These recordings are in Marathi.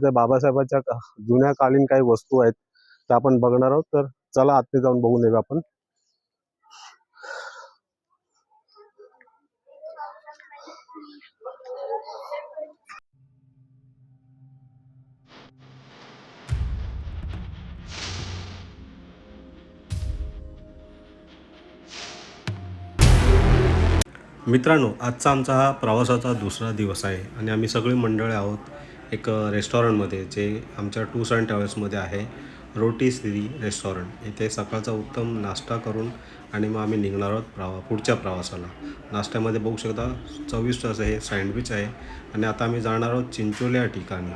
जर बाबासाहेबांच्या जुन्या कालीन काही वस्तू आहेत त्या आपण बघणार आहोत, तर चला आतमध्ये जाऊन बघून येऊया आपण. मित्रांनो, आजचा आमचा हा प्रवासाचा दुसरा दिवस आहे आणि आम्ही सगळी मंडळी आहोत एक रेस्टॉरंटमध्ये, जे आमच्या टूर्स अँड ट्रॅव्हल्समध्ये आहे. रोटी श्री रेस्टॉरंट. इथे सकाळचा उत्तम नाश्ता करून आणि मग आम्ही निघणार आहोत पुढच्या प्रवासाला. नाश्त्यामध्ये बघू शकता चविष्ट असं हे सँडविच आहे. आणि आता आम्ही जाणार आहोत चिंचोली या ठिकाणी.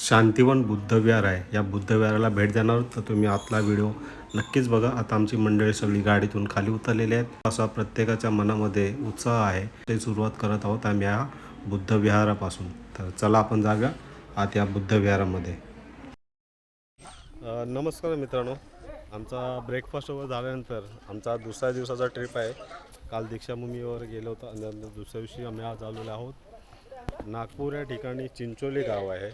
शांतिवन बुद्धविहार आहे. या बुद्धविहाराला भेट देणार आहोत, तर तुम्ही आतला व्हिडिओ नक्कीच बघा. आता आमची मंडळी सगळी गाडीतून खाली उतरलेली आहेत. असा प्रत्येकाच्या मनामध्ये उत्साह आहे. ते सुरुवात करत आहोत आम्ही या बुद्धविहारापासून. तर चला आपण जाऊया आत या बुद्धविहारामध्ये. नमस्कार मित्रांनो, आमचा ब्रेकफास्ट वगैरे झाल्यानंतर आमचा दुसऱ्या दिवसाचा ट्रिप आहे. काल दीक्षाभूमीवर गेलो होतो आणि दुसऱ्या दिवशी आम्ही आज आलेलो आहोत नागपूर या ठिकाणी. चिंचोली गाव आहे.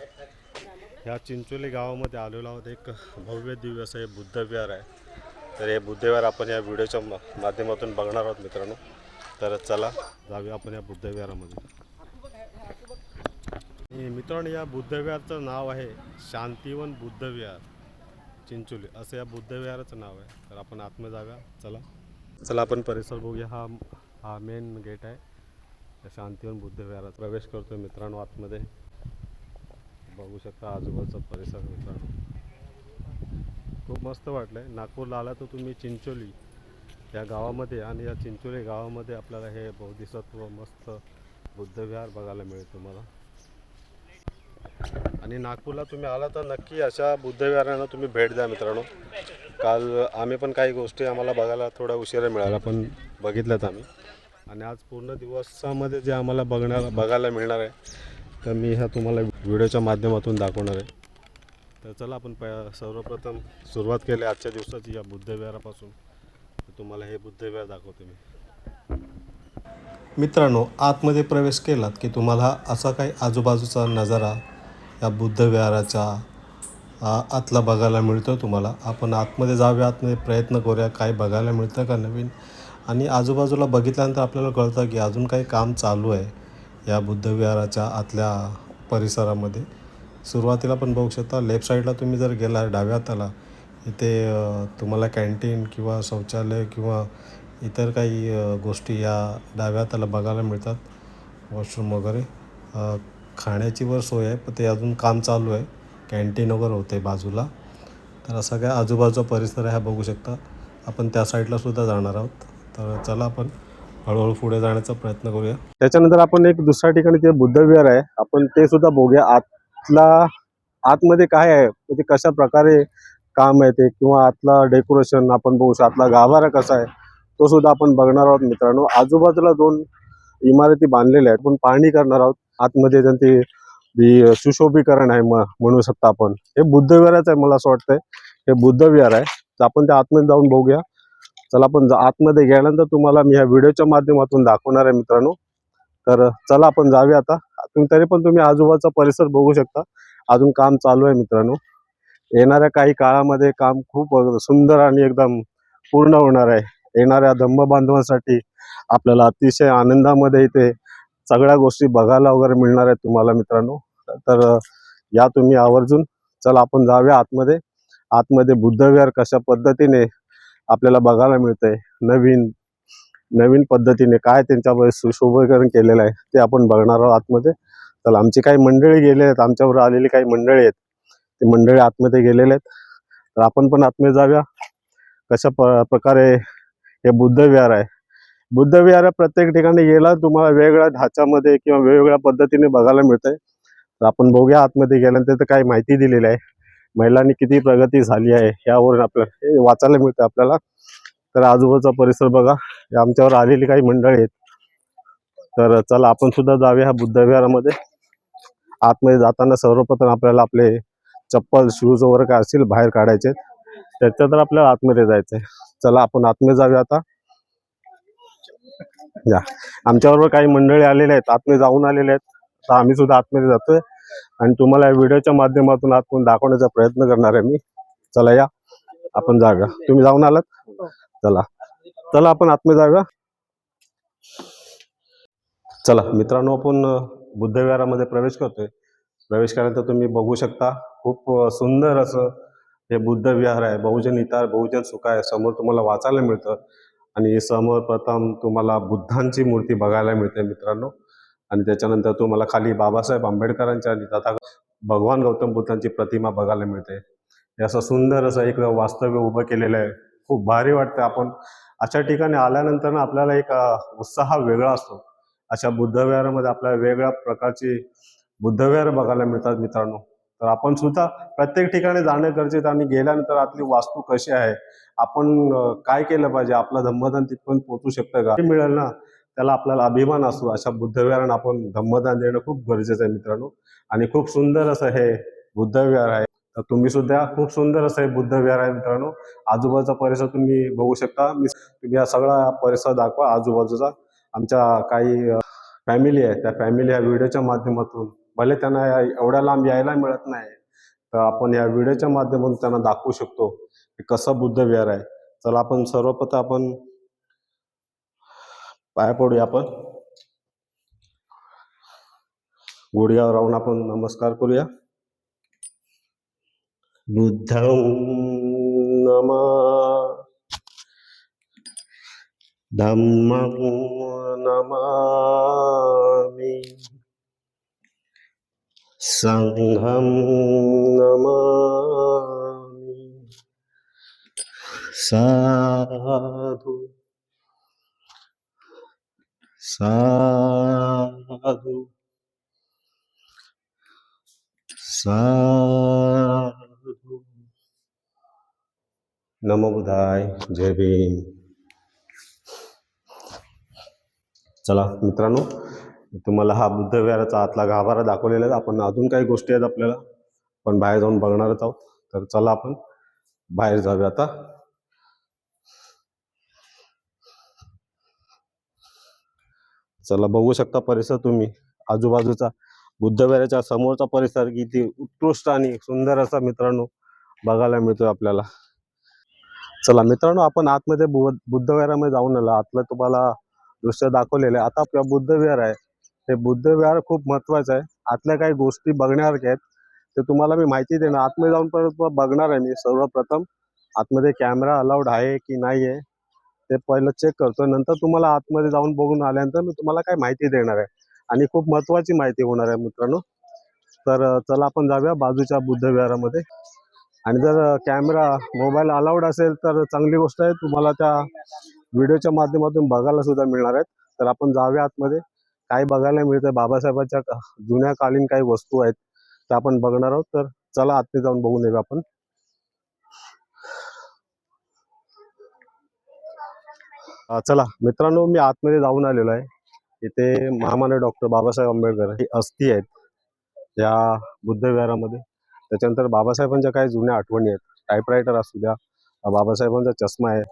ह्या चिंचोली गावामध्ये आलेलो आहोत. एक भव्य दिव्य असं हे बुद्धविहार आहे. तर हे बुद्धविहार आपण या व्हिडिओच्या माध्यमातून बघणार आहोत मित्रांनो. तर चला जाऊया आपण या बुद्धविहारामध्ये. मित्रांनो, या बुद्धविहाराचं नाव आहे शांतिवन बुद्धविहार चिंचोली, असं या बुद्धविहाराचं नाव आहे. तर आपण आतमध्ये जाऊया. चला आपण परिसर बघूया. हा मेन गेट आहे शांतिवन बुद्धविहारात. प्रवेश करतोय मित्रांनो आतमध्ये. बघू शकता आजूबाजूचा परिसर मित्रांनो, खूप मस्त वाटलं. नागपूरला आला तर तुम्ही चिंचोली या गावामध्ये, आणि या चिंचोली गावामध्ये आपल्याला हे बोधिसत्व मस्त बुद्धविहार बघायला मिळेल तुम्हाला. आणि नागपूरला तुम्ही आला तर नक्की अशा बुद्धविहारांना तुम्ही भेट द्या मित्रांनो. काल आम्ही पण काही गोष्टी आम्हाला बघायला थोडा उशिरा मिळाला, पण बघितल्यात आम्ही. आणि आज पूर्ण दिवसामध्ये जे आम्हाला बघायला मिळणार आहे, तर मी ह्या तुम्हाला व्हिडिओच्या माध्यमातून दाखवणार आहे. तर चला आपण सर्वप्रथम सुरुवात केली आजच्या दिवसाची या बुद्धविहारापासून. तर तुम्हाला हे बुद्धविहार दाखवतो मी. मित्रांनो, आतमध्ये प्रवेश केलात की तुम्हाला असा काही आजूबाजूचा नजारा या बुद्धविहाराच्या आतला बघायला मिळतो तुम्हाला. आपण आतमध्ये जाऊया, आतमध्ये प्रयत्न करूया काय बघायला मिळतं का नवीन. आणि आजूबाजूला बघितल्यानंतर आपल्याला कळतं की अजून काही काम चालू आहे या बुद्धविहाराच्या आतल्या परिसरामध्ये. सुरुवातीला पण बघू शकता लेफ्ट साईडला तुम्ही जर गेला डाव्या हाताला, इथे तुम्हाला कॅन्टीन किंवा शौचालय किंवा इतर काही गोष्टी या डाव्या हाताला बघायला मिळतात. वॉशरूम वगैरे, खाण्याची वर सोय आहे, पण ते अजून काम चालू आहे. कॅन्टीन वगैरे होते बाजूला. तर असा काय आजूबाजूचा परिसर आहे हा बघू शकता. आपण त्या साईडला सुद्धा जाणार आहोत. तर चला आपण हळूहळू पुढे जाण्याचा प्रयत्न करूया. त्याच्यानंतर आपण एक दुसऱ्या ठिकाणी जे बुद्धविहार आहे आपण ते सुद्धा बघूया. आतमध्ये काय आहे, म्हणजे कशा प्रकारे काम आहे ते, किंवा आतला डेकोरेशन आपण बघू शकतो. आतला गाभारा कसा आहे तो सुद्धा आपण बघणार आहोत मित्रांनो. आजूबाजूला 2 इमारती बांधलेल्या आहेत, पण पाहणी करणार आहोत. आतमध्ये त्यांची सुशोभीकरण आहे म्हणू शकता आपण. हे बुद्धविहारच आहे, मला असं वाटतंय हे बुद्धविहार आहे. तर आपण त्या आतमध्ये जाऊन बघूया. चला आपण आतमध्ये गेल्यानंतर तुम्हाला मी ह्या व्हिडिओच्या माध्यमातून दाखवणार आहे मित्रांनो. तर चला आपण जाऊया आता. तरी पण तुम्ही आजूबाजूचा परिसर बघू शकता. अजून काम चालू आहे मित्रांनो. येणाऱ्या काही काळामध्ये काम खूप सुंदर आणि एकदम पूर्ण होणार आहे. येणाऱ्या धम्म बांधवांसाठी आपल्याला अतिशय आनंदामध्ये इथे सगळ्या गोष्टी बघायला वगैरे मिळणार आहेत तुम्हाला मित्रांनो. तर या तुम्ही आवर्जून. चला आपण जाऊया आतमध्ये. आतमध्ये बुद्धविहार कशा पद्धतीने आपल्याला बघायला मिळतंय, नवीन पद्धतीने काय त्यांच्यामध्ये सुशोभीकरण केलेलं आहे ते आपण बघणार आहोत आतमध्ये. तर आमची काही मंडळी गेले आहेत, आमच्यावर आलेली काही मंडळी आहेत, ते मंडळी आतमध्ये गेलेले आहेत. तर आपण पण आतमध्ये जाऊया. कशा प्रकारे हे बुद्धविहार आहे. बुद्धविहार प्रत्येक ठिकाणी गेला तुम्हाला वेगवेगळ्या ढाच्यामध्ये किंवा वेगवेगळ्या पद्धतीने बघायला मिळतंय. तर आपण बघूया आतमध्ये गेल्यानंतर तर काही माहिती दिलेली आहे, महिलांनी किती प्रगती झाली आहे यावरून आपल्याला हे वाचायला मिळतं आपल्याला. तर आजूबाजूचा परिसर बघा. आमच्यावर आलेली काही मंडळी आहेत. तर चला आपण सुद्धा जाऊया ह्या बुद्धविहारामध्ये. आतमध्ये जाताना सर्वप्रथम आपल्याला आपले चप्पल शूज वगैरे काय असतील बाहेर काढायचे, त्याच्यानंतर आपल्याला आतमध्ये जायचंय. चला आपण आतमध्ये जाऊया आता. आमच्याबरोबर काही मंडळी आलेले आहेत, आतमध्ये जाऊन आलेले आहेत. तर आम्ही सुद्धा आतमध्ये जातोय. आणि तुम्हाला या व्हिडिओच्या माध्यमातून आतून दाखवण्याचा प्रयत्न करणार आहे मी. चला या आपण जाऊया. तुम्ही जाऊन आलात? चला चला आपण आतमध्ये जाऊया. चला मित्रांनो, आपण बुद्धविहारामध्ये प्रवेश करतोय. प्रवेश केल्यानंतर तुम्ही बघू शकता खूप सुंदर असं हे बुद्ध विहार आहे. बहुजन हिताय बहुजन सुखाय समोर तुम्हाला वाचायला मिळतं. आणि समोर प्रथम तुम्हाला बुद्धांची मूर्ती बघायला मिळते मित्रांनो. आणि त्याच्यानंतर तुम्हाला खाली बाबासाहेब आंबेडकरांच्या आणि तथा भगवान गौतम बुद्धांची प्रतिमा बघायला मिळते. हे असं सुंदर असं एक वास्तव्य उभं केलेलं आहे. खूप भारी वाटतं. आपण अशा ठिकाणी आल्यानंतर ना आपल्याला एक उत्साह वेगळा असतो. अशा बुद्धविहारामध्ये आपल्याला वेगळ्या प्रकारची बुद्धविहार बघायला मिळतात मित्रांनो. तर आपण सुद्धा प्रत्येक ठिकाणी जाणं गरजेचं आणि गेल्यानंतर आपली वास्तू कशी आहे, आपण काय केलं पाहिजे, आपलं धम्मदान तिथपर्यंत पोहोचू शकतं का, मिळेल ना त्याला आपल्याला अभिमान असतो. अशा बुद्धविहारांना आपण धम्मदान देणं खूप गरजेचं आहे मित्रांनो. आणि खूप सुंदर असं हे बुद्धविहार आहे. तर तुम्ही सुद्धा खूप सुंदर असं हे बुद्धविहार आहे मित्रांनो. आजूबाजूचा परिसर तुम्ही बघू शकता. तुम्ही हा सगळा परिसर दाखवा आजूबाजूचा. आमच्या काही फॅमिली आहे, त्या फॅमिली या व्हिडिओच्या माध्यमातून, भले त्यांना एवढ्या लांब यायला मिळत नाही, तर आपण या व्हिडिओच्या माध्यमातून त्यांना दाखवू शकतो की कसं बुद्ध विहार आहे. चला आपण सर्वप्रथम आपण पाया पडूया. आपण गुडघ्यावर राहून आपण नमस्कार करूया. बुद्धं नमः, धम्मं नमामि, संघं नमामि. साधु साधु साधु. नमो बुद्धाय. जय भीम. चला मित्रांनो, तुम्हाला हा बुद्ध विहाराचा आतला गाभारा दाखवलेला आहे. आपण अजून काही गोष्टी आहेत आपल्याला, पण बाहेर जाऊन बघणारच आहोत. तर चला आपण बाहेर जाऊया आता. चला बघू शकता परिसर तुम्ही आजूबाजूचा. बुद्ध विहाराच्या समोरचा परिसर किती उत्कृष्ट आणि सुंदर असा मित्रांनो बघायला मिळतोय आपल्याला. चला मित्रांनो, आपण आतमध्ये बुद्ध विहारामध्ये जाऊन आलो. आतलं तुम्हाला दृश्य दाखवलेलं आहे. आता आपलं बुद्ध विहार आहे, हे बुद्ध विहार खूप महत्वाचं आहे. आतल्या काही गोष्टी बघण्यासारख्या आहेत, ते तुम्हाला मी माहिती देणार. आतमध्ये जाऊन परत बघणार आहे मी. सर्वप्रथम आतमध्ये कॅमेरा अलाउड आहे की नाही आहे ते पहिलं चेक करतो. नंतर तुम्हाला आतमध्ये जाऊन बघून आल्यानंतर मी तुम्हाला काय माहिती देणार आहे, आणि खूप महत्वाची माहिती होणार आहे मित्रांनो. तर चला आपण जाऊया बाजूच्या बुद्ध विहारामध्ये. आणि जर कॅमेरा मोबाईल अलाउड असेल तर चांगली गोष्ट आहे, तुम्हाला त्या व्हिडिओच्या माध्यमातून बघायला सुद्धा मिळणार आहेत. तर आपण जाऊया आतमध्ये. काय बघायला मिळतं, बाबासाहेबांच्या जुन्या कालीन काही वस्तू आहेत त्या आपण बघणार आहोत. तर चला आतमध्ये जाऊन बघून येऊया आपण. चला मित्रांनो, मी आतमध्ये जाऊन आलेलो आहे. इथे महामानव डॉक्टर बाबासाहेब आंबेडकर ही अस्थी आहेत या बुद्ध विहारामध्ये. त्याच्यानंतर बाबासाहेबांच्या काही जुन्या आठवणी आहेत. टाईपरायटर असू द्या, बाबासाहेबांचा चष्मा आहे,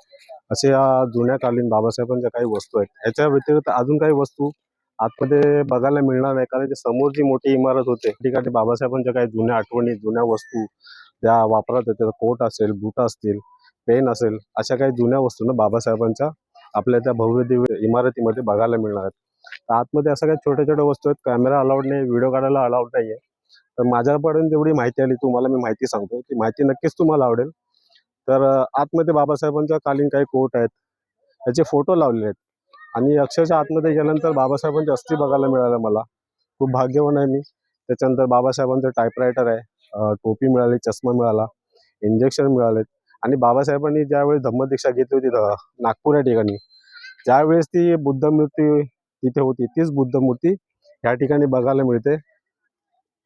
असे या जुन्या कालीन बाबासाहेबांच्या काही वस्तू आहेत. याच्या व्यतिरिक्त अजून काही वस्तू आतमध्ये बघायला मिळणार नाही, कारण समोर जी मोठी इमारत होते ठिकाणी बाबासाहेबांच्या काही जुन्या आठवणी, जुन्या वस्तू त्या वापरत होते. कोट असेल, बूट असतील, पेन असेल, अशा काही जुन्या वस्तू ना बाबासाहेबांच्या आपल्या त्या भव्य दिव्य इमारतीमध्ये बघायला मिळणार आहेत. आतमध्ये असं काही छोट्या छोट्या वस्तू आहेत. कॅमेरा अलाउड नाही, व्हिडिओ काढायला अलाउड नाहीये. तर माझ्यापर्यंत जेवढी माहिती आली तुम्हाला मी माहिती सांगतो. ती माहिती नक्कीच तुम्हाला आवडेल. तर आतमध्ये बाबासाहेबांच्या कालीन काही कोट आहेत, त्याचे फोटो लावलेले आहेत. आणि अक्षरशः आतमध्ये गेल्यानंतर बाबासाहेबांची अस्थी बघायला मिळालं मला. खूप भाग्यवान आहे मी. त्याच्यानंतर बाबासाहेबांचं टाईपरायटर आहे, टोपी मिळाली, चष्मा मिळाला, इंजेक्शन मिळालेत. आणि बाबासाहेबांनी ज्यावेळेस धम्मदीक्षा घेतली होती नागपूर या ठिकाणी, त्यावेळेस ती बुद्ध मूर्ती तिथे होती. तीच बुद्ध मूर्ती या ठिकाणी बघायला मिळते.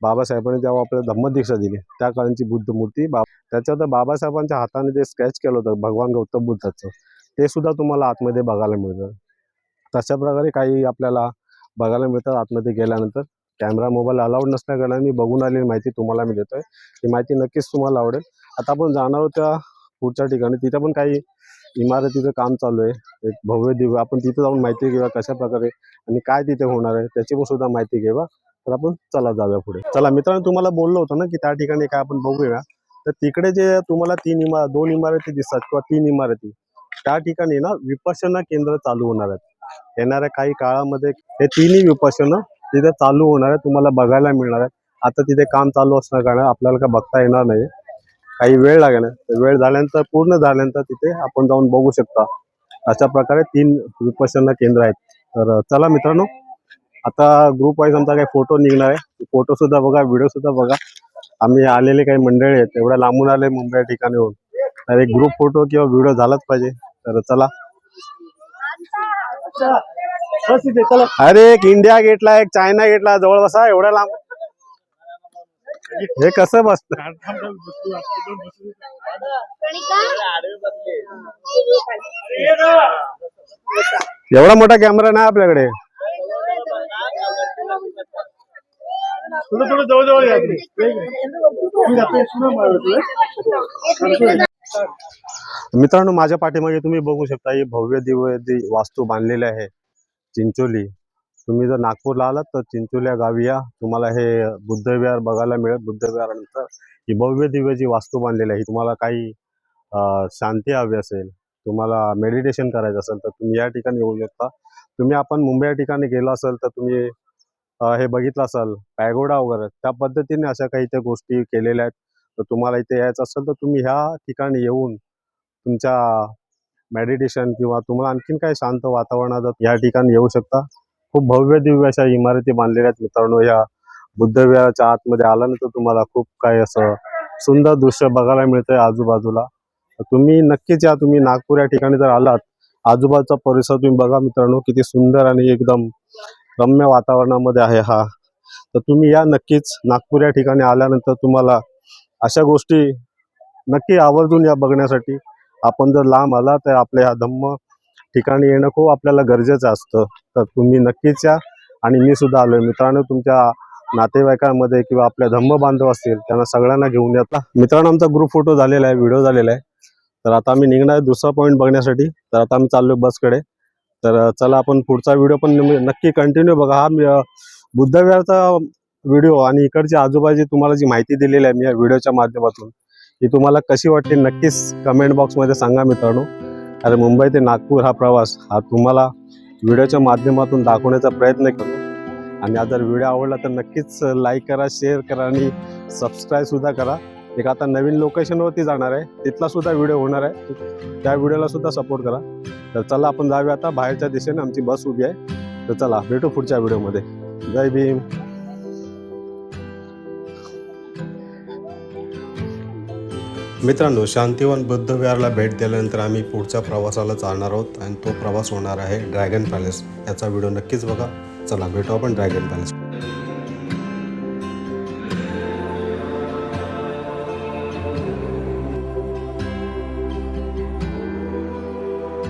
बाबासाहेबांनी जेव्हा आपल्याला धम्मदीक्षा दिली त्या काळाची बुद्ध मूर्ती. त्याच्यात बाबासाहेबांच्या हाताने जे स्केच केलं होतं भगवान गौतम बुद्धाचं, ते सुद्धा तुम्हाला आतमध्ये बघायला मिळतं. तशा प्रकारे काही आपल्याला बघायला मिळतं आतमध्ये गेल्यानंतर. कॅमेरा मोबाईल अलाउड नसल्या कारणाने मी बघून आलेली माहिती तुम्हाला मी देतोय. ही माहिती नक्कीच तुम्हाला आवडेल. आता आपण जाणार आहोत त्या पुढच्या ठिकाणी. तिथं पण काही इमारतीचं काम चालू आहे, एक भव्य दिव्य. आपण तिथे जाऊन माहिती घेऊया कशा प्रकारे आणि काय तिथे होणार आहे, त्याची पण सुद्धा माहिती घेऊया. तर आपण चला जाऊया पुढे. चला मित्रांनो, तुम्हाला बोललो होतो ना की त्या ठिकाणी काय आपण बघूया. तर तिकडे जे तुम्हाला दोन इमारती दिसतात किंवा 3 इमारती, त्या ठिकाणी ना विपश्यना केंद्र चालू होणार आहेत. येणाऱ्या काही काळामध्ये हे तिन्ही विपश्यना तिथे चालू होणार आहे, तुम्हाला बघायला मिळणार आहे. आता तिथे काम चालू असणार कारण आपल्याला काय बघता येणार नाही, काही वेळ लागेल. वेळ झाल्यानंतर पूर्ण झाल्यानंतर तिथे आपण जाऊन बघू शकता. अशा प्रकारे 3 विपश्यना केंद्र आहेत. तर चला मित्रांनो, आता ग्रुप वाईज आमचा काही फोटो निघणार आहे, फोटो सुद्धा बघा, व्हिडिओ सुद्धा बघा. आम्ही आलेले काही मंडळी आहेत, एवढ्या लांबून आले मुंबई ठिकाणी होऊन, तर एक ग्रुप फोटो किंवा व्हिडिओ झालाच पाहिजे. तर चला. अरे एक इंडिया गेटला, एक चायना गेटला जवळ बसा, एवढ्या लांब हे कसं बसतं? एवढा मोठा कॅमेरा नाही आपल्याकडे. मित्रांनो, माझ्या पाठीमागे तुम्ही बघू शकता ही भव्य दिव्य वास्तू बांधलेली आहे चिंचोली. तुम्ही जर नागपूरला आलात तर चिंचोली या गावी या, तुम्हाला हे बुद्धविहार बघायला मिळेल. बुद्धविहारानंतर ही भव्य दिव्य जी वास्तू बांधलेली आहे, तुम्हाला काही शांती हवी असेल, तुम्हाला मेडिटेशन करायचं असेल तर तुम्ही या ठिकाणी येऊ शकता. तुम्ही आपण मुंबई या ठिकाणी गेला असेल तर तुम्ही हे बघितलं असाल पॅगोडा वगैरे, त्या पद्धतीने अशा काही त्या गोष्टी केलेल्या आहेत. तर तुम्हाला इथे यायचं असेल तर तुम्ही ह्या ठिकाणी येऊन तुमच्या मेडिटेशन किंवा तुम्हाला आणखीन काही शांत वातावरणात या ठिकाणी येऊ शकता. खूप भव्य दिव्य अशा इमारती बांधलेल्या आहेत मित्रांनो. या बुद्धविहाराच्या आतमध्ये आल्यानंतर तुम्हाला खूप काही असं सुंदर दृश्य बघायला मिळतंय आजूबाजूला. तुम्ही नक्कीच या. तुम्ही नागपूर या ठिकाणी जर आलात, आजूबाजूचा परिसर तुम्ही बघा मित्रांनो, किती सुंदर आणि एकदम रम्य वातावरणामध्ये आहे हा. तर तुम्ही या नक्कीच. नागपूर या ठिकाणी आल्यानंतर तुम्हाला अशा गोष्टी नक्की आवर्जून या बघण्यासाठी. आपण जर लांब आला तर आपल्या ह्या धम्म ठिकाणी येणं खूप आपल्याला गरजेचं असतं. तर तुम्ही नक्कीच या. आणि मी सुद्धा आलोय मित्रांनो. तुमच्या नातेवाईकांमध्ये किंवा आपल्या धम्म बांधव असतील त्यांना सगळ्यांना घेऊन येता. मित्रांनो, आमचा ग्रुप फोटो झालेला आहे, व्हिडिओ झालेला आहे. तर आता आम्ही निघणार आहे दुसरा पॉईंट बघण्यासाठी. तर आता आम्ही चाललोय बसकडे. तर चला आपण पुढचा व्हिडिओ पण नक्की कंटिन्यू बघा. हा बुद्धविहारचा व्हिडिओ आणि इकडची आजूबाजू तुम्हाला जी माहिती दिलेली आहे मी या व्हिडिओच्या माध्यमातून, ही तुम्हाला कशी वाटते नक्कीच कमेंट बॉक्समध्ये सांगा मित्रांनो. अरे मुंबई ते नागपूर हा प्रवास हा तुम्हाला व्हिडिओच्या माध्यमातून दाखवण्याचा प्रयत्न करतो. आणि जर व्हिडिओ आवडला तर नक्कीच लाईक करा, शेअर करा आणि सबस्क्राईब सुद्धा करा. एक आता नवीन लोकेशनवरती जाणार आहे, तिथला सुद्धा व्हिडिओ होणार आहे, त्या व्हिडिओला सुद्धा सपोर्ट करा. तर चला आपण जाऊया आता. बाहेरच्या दिशेने आमची बस उभी आहे. तर चला भेटू पुढच्या व्हिडिओमध्ये. जय भीम. मित्रांनो, शांतिवन बुद्धविहारला भेट दिल्यानंतर आम्ही पुढच्या प्रवासाला चालणार आहोत आणि तो प्रवास होणार आहे ड्रॅगन पॅलेस. याचा व्हिडिओ नक्कीच बघा. चला भेटू आपण ड्रॅगन पॅलेस.